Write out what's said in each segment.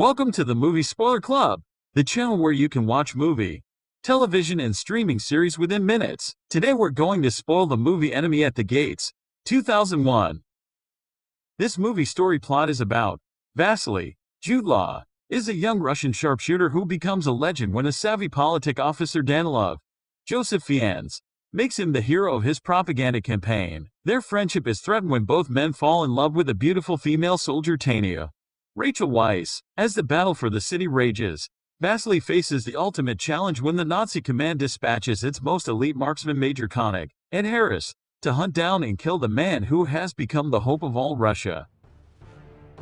Welcome to the Movie Spoiler Club, the channel where you can watch movie, television and streaming series within minutes. Today we're going to spoil the movie Enemy at the Gates, 2001. This movie story plot is about Vasily. Jude is a young Russian sharpshooter who becomes a legend when a savvy politic officer Danilov, Joseph Fiennes, makes him the hero of his propaganda campaign. Their friendship is threatened when both men fall in love with a beautiful female soldier Tania. Rachel Weisz. As the battle for the city rages, Vasily faces the ultimate challenge when the Nazi command dispatches its most elite marksman Major König, Ed Harris, to hunt down and kill the man who has become the hope of all Russia.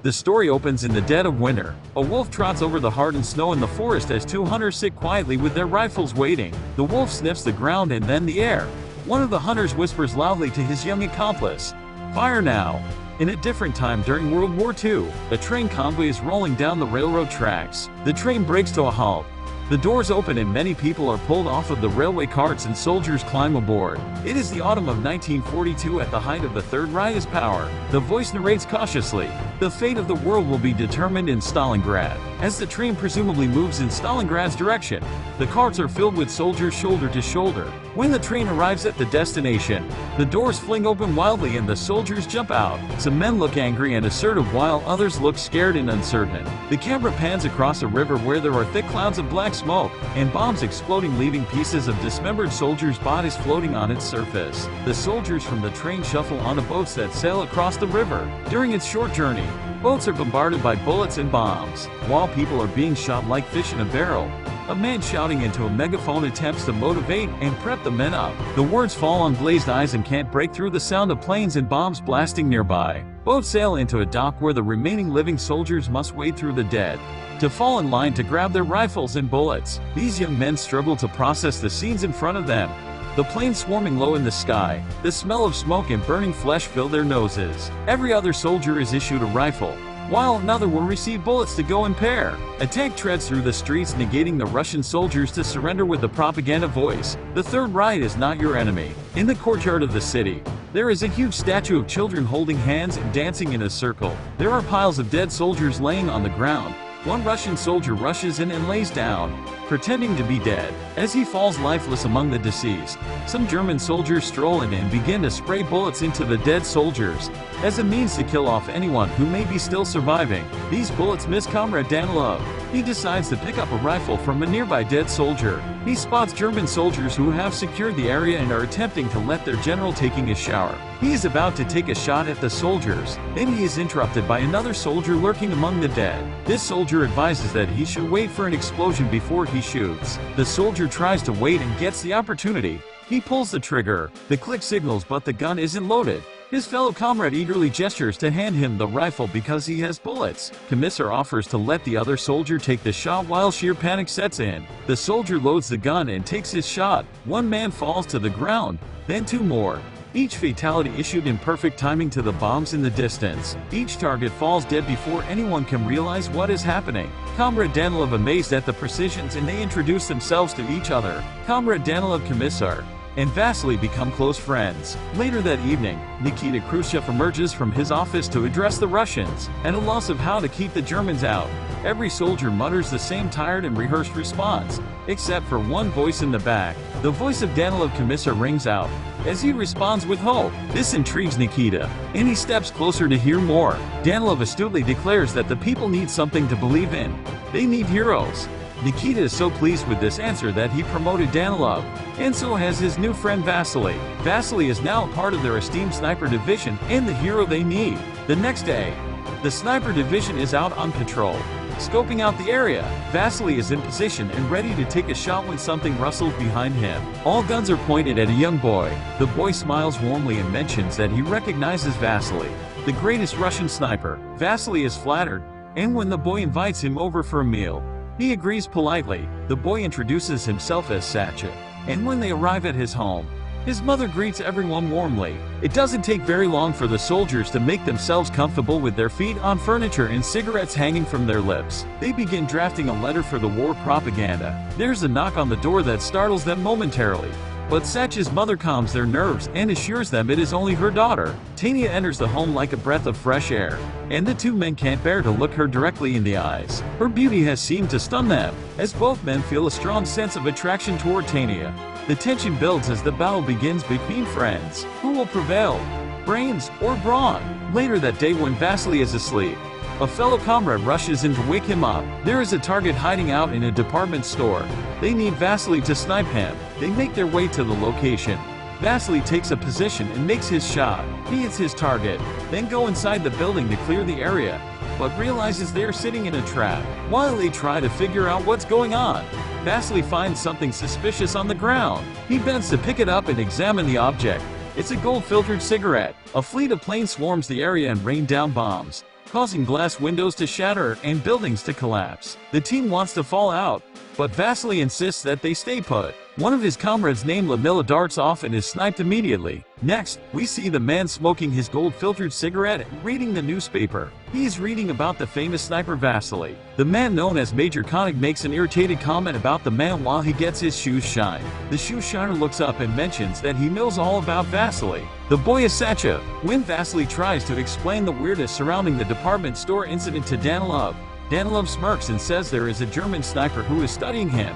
The story opens in the dead of winter. A wolf trots over the hardened snow in the forest as two hunters sit quietly with their rifles waiting. The wolf sniffs the ground and then the air. One of the hunters whispers loudly to his young accomplice, "Fire now!" In a different time during World War II, a train convoy is rolling down the railroad tracks. The train brakes to a halt. The doors open and many people are pulled off of the railway carts and soldiers climb aboard. It is the autumn of 1942 at the height of the Third Reich's power. The voice narrates cautiously, "The fate of the world will be determined in Stalingrad." As the train presumably moves in Stalingrad's direction, the carts are filled with soldiers shoulder to shoulder. When the train arrives at the destination, the doors fling open wildly and the soldiers jump out. Some men look angry and assertive while others look scared and uncertain. The camera pans across a river where there are thick clouds of black smoke and bombs exploding, leaving pieces of dismembered soldiers' bodies floating on its surface. The soldiers from the train shuffle onto boats that sail across the river. During its short journey, boats are bombarded by bullets and bombs, while people are being shot like fish in a barrel. A man shouting into a megaphone attempts to motivate and prep the men up. The words fall on glazed eyes and can't break through the sound of planes and bombs blasting nearby. Boats sail into a dock where the remaining living soldiers must wade through the dead to fall in line to grab their rifles and bullets. These young men struggle to process the scenes in front of them. The planes swarming low in the sky, the smell of smoke and burning flesh fill their noses. Every other soldier is issued a rifle, while another will receive bullets to go in pair. A tank treads through the streets, negating the Russian soldiers to surrender with the propaganda voice, "The Third Reich is not your enemy." In the courtyard of the city, there is a huge statue of children holding hands and dancing in a circle. There are piles of dead soldiers laying on the ground. One Russian soldier rushes in and lays down, pretending to be dead. As he falls lifeless among the deceased, some German soldiers stroll in and begin to spray bullets into the dead soldiers, as a means to kill off anyone who may be still surviving. These bullets miss Comrade Danilov. He decides to pick up a rifle from a nearby dead soldier. He spots German soldiers who have secured the area and are attempting to let their general taking a shower. He is about to take a shot at the soldiers. Then he is interrupted by another soldier lurking among the dead. This soldier advises that he should wait for an explosion before he shoots. The soldier tries to wait and gets the opportunity. He pulls the trigger. The click signals, but the gun isn't loaded. His fellow comrade eagerly gestures to hand him the rifle because he has bullets. Commissar offers to let the other soldier take the shot while sheer panic sets in. The soldier loads the gun and takes his shot. One man falls to the ground, then two more. Each fatality issued in perfect timing to the bombs in the distance. Each target falls dead before anyone can realize what is happening. Comrade Danilov amazed at the precisions, and they introduce themselves to each other. Comrade Danilov, Commissar, and Vasily become close friends. Later that evening, Nikita Khrushchev emerges from his office to address the Russians, at a loss of how to keep the Germans out. Every soldier mutters the same tired and rehearsed response, except for one voice in the back. The voice of Danilov, Commissar, rings out as he responds with hope. This intrigues Nikita, and he steps closer to hear more. Danilov astutely declares that the people need something to believe in. They need heroes. Nikita is so pleased with this answer that he promoted Danilov, and so has his new friend Vasily. Vasily is now a part of their esteemed sniper division and the hero they need. The next day, the sniper division is out on patrol, scoping out the area. Vasily is in position and ready to take a shot when something rustles behind him. All guns are pointed at a young boy. The boy smiles warmly and mentions that he recognizes Vasily, the greatest Russian sniper. Vasily is flattered, and when the boy invites him over for a meal, he agrees politely. The boy introduces himself as Satya, and when they arrive at his home, his mother greets everyone warmly. It doesn't take very long for the soldiers to make themselves comfortable with their feet on furniture and cigarettes hanging from their lips. They begin drafting a letter for the war propaganda. There's a knock on the door that startles them momentarily. but Satch's mother calms their nerves and assures them it is only her daughter. Tania enters the home like a breath of fresh air, and the two men can't bear to look her directly in the eyes. Her beauty has seemed to stun them, as both men feel a strong sense of attraction toward Tania. The tension builds as the battle begins between friends. Who will prevail? Brains or brawn? Later that day, when Vasily is asleep, a fellow comrade rushes in to wake him up. There is a target hiding out in a department store. They need Vasily to snipe him. They make their way to the location. Vasily takes a position and makes his shot. He hits his target, then go inside the building to clear the area, but realizes they are sitting in a trap. While they try to figure out what's going on, Vasily finds something suspicious on the ground. He bends to pick it up and examine the object. It's a gold-filtered cigarette. A fleet of planes swarms the area and rain down bombs, causing glass windows to shatter and buildings to collapse. The team wants to fall out, but Vasily insists that they stay put. One of his comrades named Lamilla darts off and is sniped immediately. Next, we see the man smoking his gold-filtered cigarette and reading the newspaper. He is reading about the famous sniper Vasily. The man known as Major König makes an irritated comment about the man while he gets his shoes shined. The shoe shiner looks up and mentions that he knows all about Vasily. The boy is Satcha. When Vasily tries to explain the weirdness surrounding the department store incident to Danilov, Danilov smirks and says there is a German sniper who is studying him,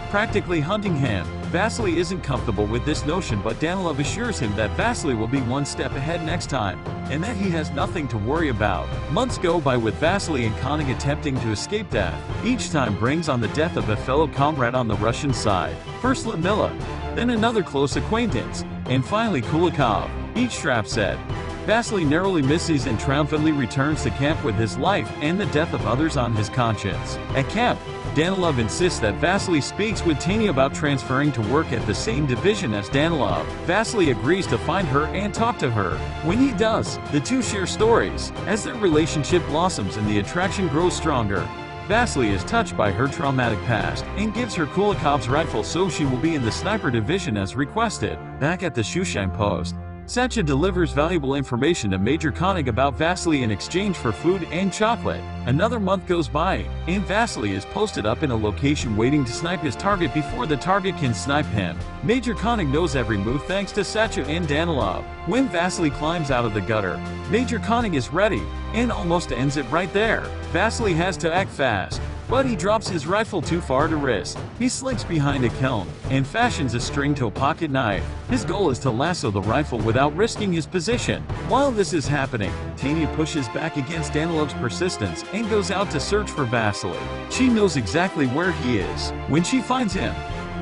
practically hunting him. Vasily isn't comfortable with this notion, but Danilov assures him that Vasily will be one step ahead next time, and that he has nothing to worry about. Months go by with Vasily and König attempting to escape death. Each time brings on the death of a fellow comrade on the Russian side. First Lamilla, then another close acquaintance, and finally Kulikov. Each trap set, Vasily narrowly misses and triumphantly returns to camp with his life and the death of others on his conscience. At camp, Danilov insists that Vasily speaks with Tania about transferring to work at the same division as Danilov. Vasily agrees to find her and talk to her. When he does, the two share stories. As their relationship blossoms and the attraction grows stronger, Vasily is touched by her traumatic past and gives her Kulikov's rifle so she will be in the sniper division as requested. Back at the Shushan post, Satcha delivers valuable information to Major König about Vasily in exchange for food and chocolate. Another month goes by, and Vasily is posted up in a location waiting to snipe his target before the target can snipe him. Major König knows every move thanks to Satcha and Danilov. When Vasily climbs out of the gutter, Major König is ready, and almost ends it right there. Vasily has to act fast, but he drops his rifle too far to risk. He slinks behind a kiln and fashions a string to a pocket knife. His goal is to lasso the rifle without risking his position. While this is happening, Tania pushes back against Danilov's persistence and goes out to search for Vasily. She knows exactly where he is. When she finds him,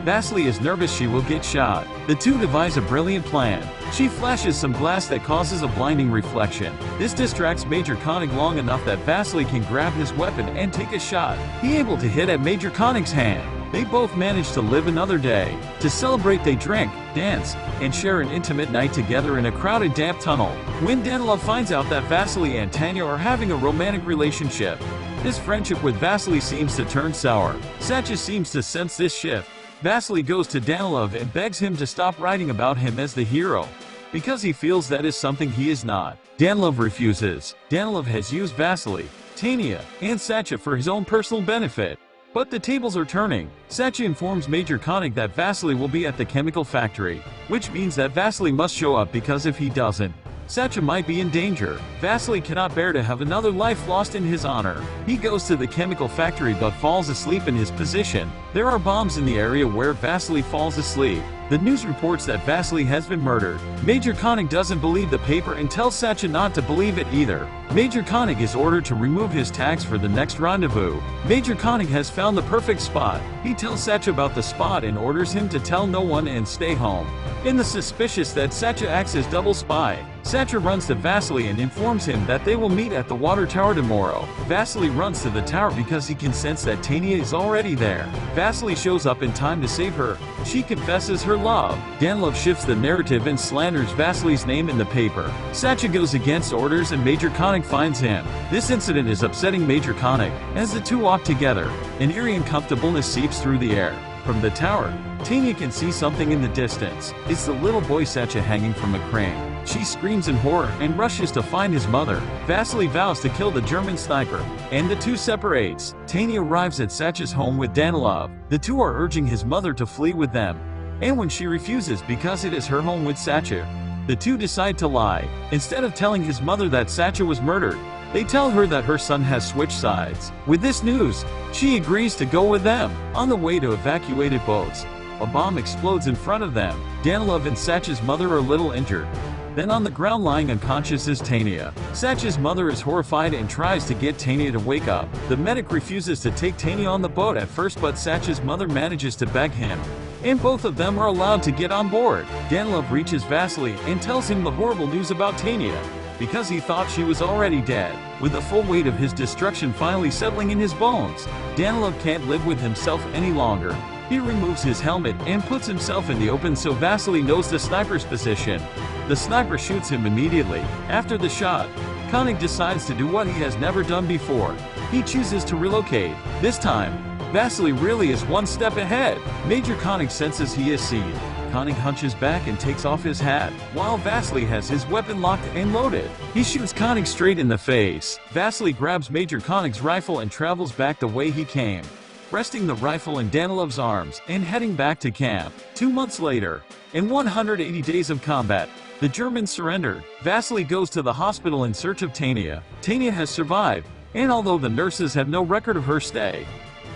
Vasily is nervous she will get shot. The two devise a brilliant plan. She flashes some glass that causes a blinding reflection. This distracts Major König long enough that Vasily can grab his weapon and take a shot. He able to hit at Major König's hand. They both manage to live another day. To celebrate, they drink, dance, and share an intimate night together in a crowded damp tunnel. When Danilov finds out that Vasily and Tania are having a romantic relationship, his friendship with Vasily seems to turn sour. Satcha seems to sense this shift. Vasily goes to Danilov and begs him to stop writing about him as the hero, because he feels that is something he is not. Danilov refuses. Danilov has used Vasily, Tania, and Satcha for his own personal benefit. But the tables are turning. Satcha informs Major König that Vasily will be at the chemical factory, which means that Vasily must show up, because if he doesn't, Satcha might be in danger. Vasily cannot bear to have another life lost in his honor. He goes to the chemical factory but falls asleep in his position. There are bombs in the area where Vasily falls asleep. The news reports that Vasily has been murdered. Major König doesn't believe the paper and tells Satcha not to believe it either. Major König is ordered to remove his tags for the next rendezvous. Major König has found the perfect spot. He tells Satcha about the spot and orders him to tell no one and stay home. In the suspicious that Satcha acts as double spy, Satcha runs to Vasily and informs him that they will meet at the water tower tomorrow. Vasily runs to the tower because he can sense that Tania is already there. Vasily shows up in time to save her. She confesses her love. Danilov shifts the narrative and slanders Vasily's name in the paper. Satcha goes against orders and Major König finds him. This incident is upsetting Major König. As the two walk together, an eerie uncomfortableness seeps through the air. From the tower, Tania can see something in the distance. It's the little boy Satcha hanging from a crane. She screams in horror and rushes to find his mother. Vasily vows to kill the German sniper, and the two separates. Tania arrives at Satcha's home with Danilov. The two are urging his mother to flee with them. and when she refuses because it is her home with Satya. The two decide to lie. Instead of telling his mother that Satya was murdered, they tell her that her son has switched sides. With this news, she agrees to go with them. On the way to evacuated boats, a bomb explodes in front of them. Danilov and Satya's mother are a little injured. Then on the ground lying unconscious is Tania. Satya's mother is horrified and tries to get Tania to wake up. The medic refuses to take Tania on the boat at first, but Satya's mother manages to beg him, and both of them are allowed to get on board. Danilov reaches Vasily and tells him the horrible news about Tania, because he thought she was already dead. With the full weight of his destruction finally settling in his bones, Danilov can't live with himself any longer. He removes his helmet and puts himself in the open so Vasily knows the sniper's position. The sniper shoots him immediately. After the shot, König decides to do what he has never done before. He chooses to relocate. This time, Vasily really is one step ahead. Major König senses he is seen. König hunches back and takes off his hat, while Vasily has his weapon locked and loaded. He shoots König straight in the face. Vasily grabs Major König's rifle and travels back the way he came, resting the rifle in Danilov's arms and heading back to camp. 2 months later, in 180 days of combat, the Germans surrendered. Vasily goes to the hospital in search of Tania. Tania has survived, and although the nurses have no record of her stay,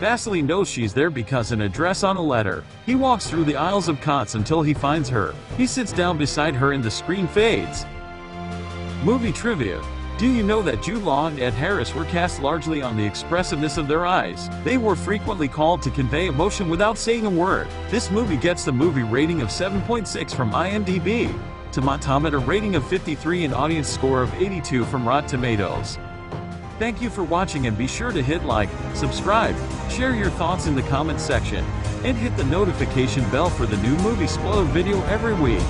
Vasily knows she's there because an address on a letter. He walks through the aisles of cots until he finds her. He sits down beside her and the screen fades. Movie trivia. Do you know that Jude Law and Ed Harris were cast largely on the expressiveness of their eyes? They were frequently called to convey emotion without saying a word. This movie gets the movie rating of 7.6 from IMDb, Tomatometer rating of 53 and audience score of 82 from Rotten Tomatoes. Thank you for watching, and be sure to hit like, subscribe, share your thoughts in the comments section, and hit the notification bell for the new movie spoiler video every week.